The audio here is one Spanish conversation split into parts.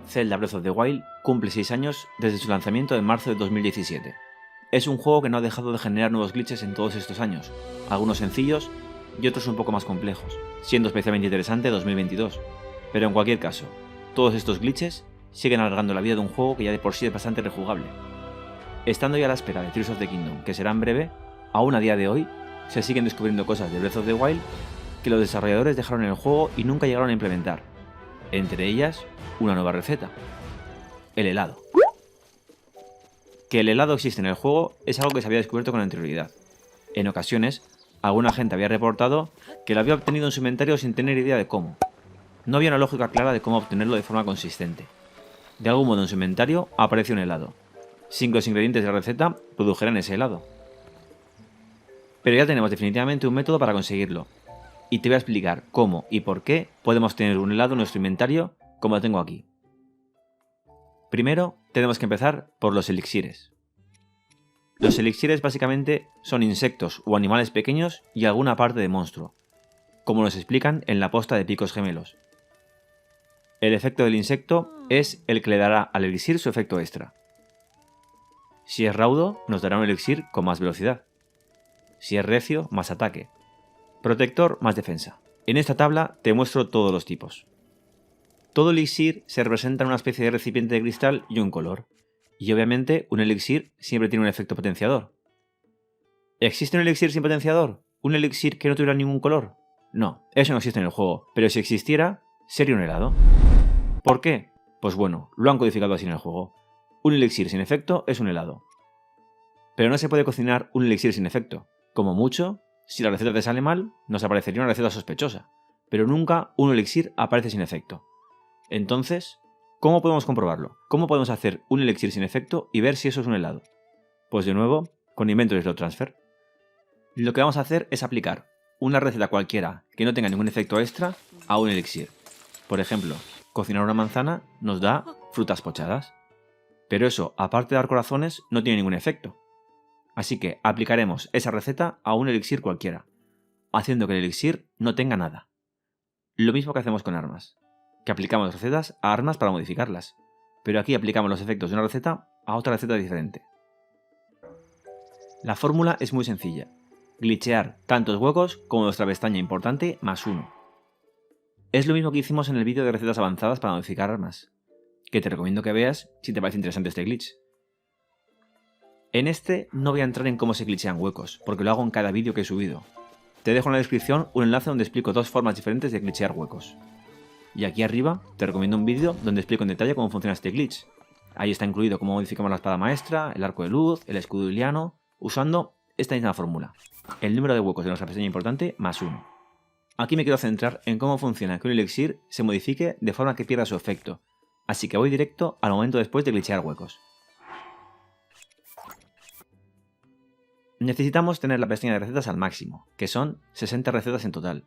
Zelda Breath of the Wild cumple 6 años desde su lanzamiento en marzo de 2017. Es un juego que no ha dejado de generar nuevos glitches en todos estos años, algunos sencillos y otros un poco más complejos, siendo especialmente interesante 2022. Pero en cualquier caso, todos estos glitches siguen alargando la vida de un juego que ya de por sí es bastante rejugable. Estando ya a la espera de Tears of the Kingdom, que será en breve, aún a día de hoy se siguen descubriendo cosas de Breath of the Wild que los desarrolladores dejaron en el juego y nunca llegaron a implementar, entre ellas una nueva receta: el helado. Que el helado existe en el juego es algo que se había descubierto con anterioridad. En ocasiones, alguna gente había reportado que lo había obtenido en su inventario sin tener idea de cómo. No había una lógica clara de cómo obtenerlo de forma consistente. De algún modo en su inventario apareció un helado, sin que los ingredientes de la receta produjeran ese helado. Pero ya tenemos definitivamente un método para conseguirlo, y te voy a explicar cómo y por qué podemos tener un helado en nuestro inventario como lo tengo aquí. Primero, tenemos que empezar por los elixires. Los elixires básicamente son insectos o animales pequeños y alguna parte de monstruo, como nos explican en la posta de Picos Gemelos. El efecto del insecto es el que le dará al elixir su efecto extra. Si es raudo, nos dará un elixir con más velocidad. Si es recio, más ataque. Protector, más defensa. En esta tabla te muestro todos los tipos. Todo elixir se representa en una especie de recipiente de cristal y un color. Y obviamente un elixir siempre tiene un efecto potenciador. ¿Existe un elixir sin potenciador? ¿Un elixir que no tuviera ningún color? No, eso no existe en el juego, pero si existiera, sería un helado. ¿Por qué? Pues bueno, lo han codificado así en el juego. Un elixir sin efecto es un helado. Pero no se puede cocinar un elixir sin efecto. Como mucho, si la receta te sale mal, nos aparecería una receta sospechosa, pero nunca un elixir aparece sin efecto. Entonces, ¿cómo podemos comprobarlo? ¿Cómo podemos hacer un elixir sin efecto y ver si eso es un helado? Pues de nuevo, con Inventory Slot Transfer. Lo que vamos a hacer es aplicar una receta cualquiera que no tenga ningún efecto extra a un elixir. Por ejemplo, cocinar una manzana nos da frutas pochadas. Pero eso, aparte de dar corazones, no tiene ningún efecto. Así que aplicaremos esa receta a un elixir cualquiera, haciendo que el elixir no tenga nada. Lo mismo que hacemos con armas, que aplicamos recetas a armas para modificarlas, pero aquí aplicamos los efectos de una receta a otra receta diferente. La fórmula es muy sencilla: glitchear tantos huecos como nuestra pestaña importante más 1. Es lo mismo que hicimos en el vídeo de recetas avanzadas para modificar armas, que te recomiendo que veas si te parece interesante este glitch. En este no voy a entrar en cómo se glitchean huecos, porque lo hago en cada vídeo que he subido. Te dejo en la descripción un enlace donde explico dos formas diferentes de glitchear huecos. Y aquí arriba te recomiendo un vídeo donde explico en detalle cómo funciona este glitch. Ahí está incluido cómo modificamos la espada maestra, el arco de luz, el escudo iliano, usando esta misma fórmula: el número de huecos de nuestra pestaña importante más 1. Aquí me quiero centrar en cómo funciona que un elixir se modifique de forma que pierda su efecto, así que voy directo al momento después de glitchear huecos. Necesitamos tener la pestaña de recetas al máximo, que son 60 recetas en total,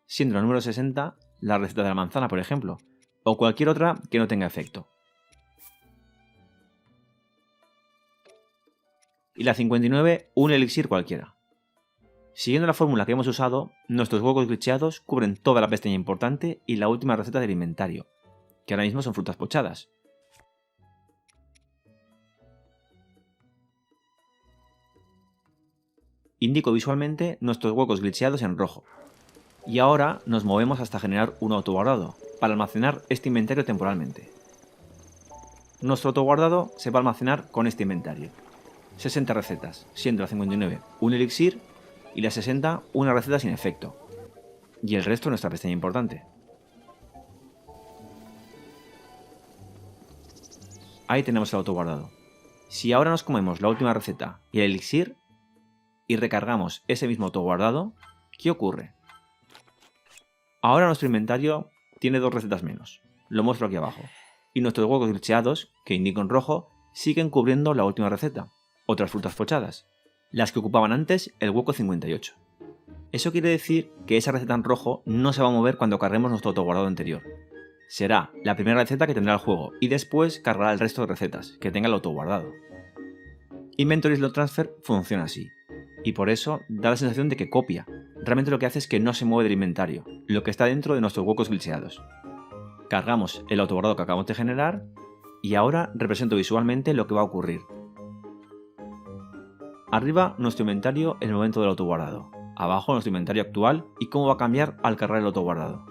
siendo el número 60 la receta de la manzana, por ejemplo, o cualquier otra que no tenga efecto. Y la 59, un elixir cualquiera. Siguiendo la fórmula que hemos usado, nuestros huecos glitcheados cubren toda la pestaña importante y la última receta del inventario, que ahora mismo son frutas pochadas. Indico visualmente nuestros huecos glitcheados en rojo. Y ahora nos movemos hasta generar un autoguardado, para almacenar este inventario temporalmente. Nuestro autoguardado se va a almacenar con este inventario: 60 recetas, siendo la 59 un elixir y la 60 una receta sin efecto, y el resto nuestra pestaña importante. Ahí tenemos el autoguardado. Si ahora nos comemos la última receta y el elixir, y recargamos ese mismo autoguardado, ¿qué ocurre? Ahora nuestro inventario tiene 2 recetas menos, lo muestro aquí abajo, y nuestros huecos glitcheados, que indico en rojo, siguen cubriendo la última receta, otras frutas pochadas, las que ocupaban antes el hueco 58. Eso quiere decir que esa receta en rojo no se va a mover cuando carguemos nuestro autoguardado anterior. Será la primera receta que tendrá el juego y después cargará el resto de recetas que tenga el autoguardado. Inventory Slot Transfer funciona así, y por eso da la sensación de que copia. Realmente lo que hace es que no se mueve del inventario, lo que está dentro de nuestros huecos glitcheados. Cargamos el autoguardado que acabamos de generar y ahora represento visualmente lo que va a ocurrir. Arriba nuestro inventario en el momento del autoguardado, abajo nuestro inventario actual y cómo va a cambiar al cargar el autoguardado.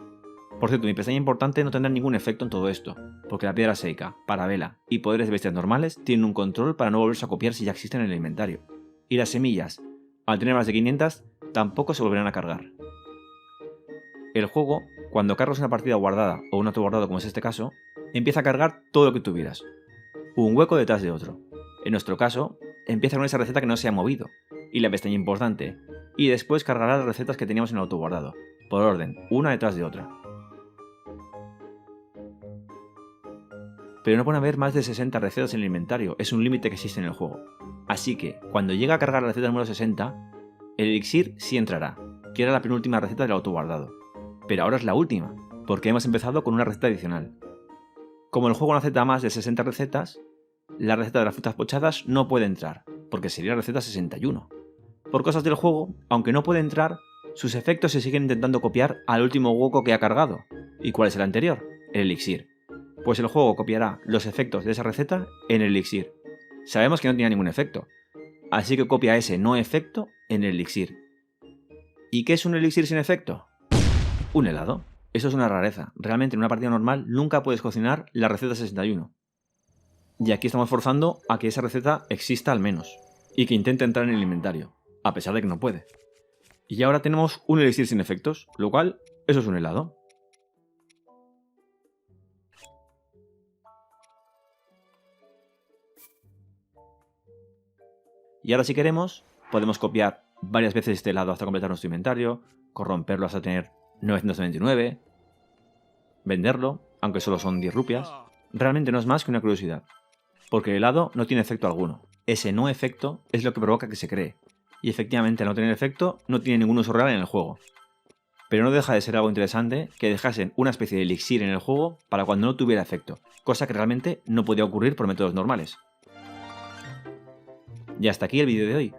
Por cierto, mi pestaña importante no tendrá ningún efecto en todo esto, porque la piedra seca, parabela y poderes de bestias normales tienen un control para no volverse a copiar si ya existen en el inventario. Y las semillas, al tener más de 500, tampoco se volverán a cargar. El juego, cuando cargas una partida guardada o un autoguardado como es este caso, empieza a cargar todo lo que tuvieras, un hueco detrás de otro. En nuestro caso, empieza con esa receta que no se ha movido, y la pestaña importante, y después cargará las recetas que teníamos en el autoguardado, por orden, una detrás de otra. Pero no pueden haber más de 60 recetas en el inventario, es un límite que existe en el juego. Así que, cuando llega a cargar la receta número 60, el elixir sí entrará, que era la penúltima receta del autoguardado. Pero ahora es la última, porque hemos empezado con una receta adicional. Como el juego no acepta más de 60 recetas, la receta de las frutas pochadas no puede entrar, porque sería la receta 61. Por cosas del juego, aunque no puede entrar, sus efectos se siguen intentando copiar al último hueco que ha cargado. ¿Y cuál es el anterior? El elixir. Pues el juego copiará los efectos de esa receta en el elixir. Sabemos que no tenía ningún efecto, así que copia ese no efecto en el elixir. ¿Y qué es un elixir sin efecto? Un helado. Eso es una rareza. Realmente en una partida normal nunca puedes cocinar la receta 61. Y aquí estamos forzando a que esa receta exista al menos, y que intente entrar en el inventario, a pesar de que no puede. Y ahora tenemos un elixir sin efectos, lo cual, eso es un helado. Y ahora si queremos, podemos copiar varias veces este helado hasta completar nuestro inventario, corromperlo hasta tener 999, venderlo, aunque solo son 10 rupias. Realmente no es más que una curiosidad, porque el helado no tiene efecto alguno. Ese no efecto es lo que provoca que se cree, y efectivamente al no tener efecto no tiene ningún uso real en el juego. Pero no deja de ser algo interesante que dejasen una especie de elixir en el juego para cuando no tuviera efecto, cosa que realmente no podía ocurrir por métodos normales. Y hasta aquí el vídeo de hoy.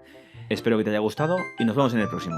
Espero que te haya gustado y nos vemos en el próximo.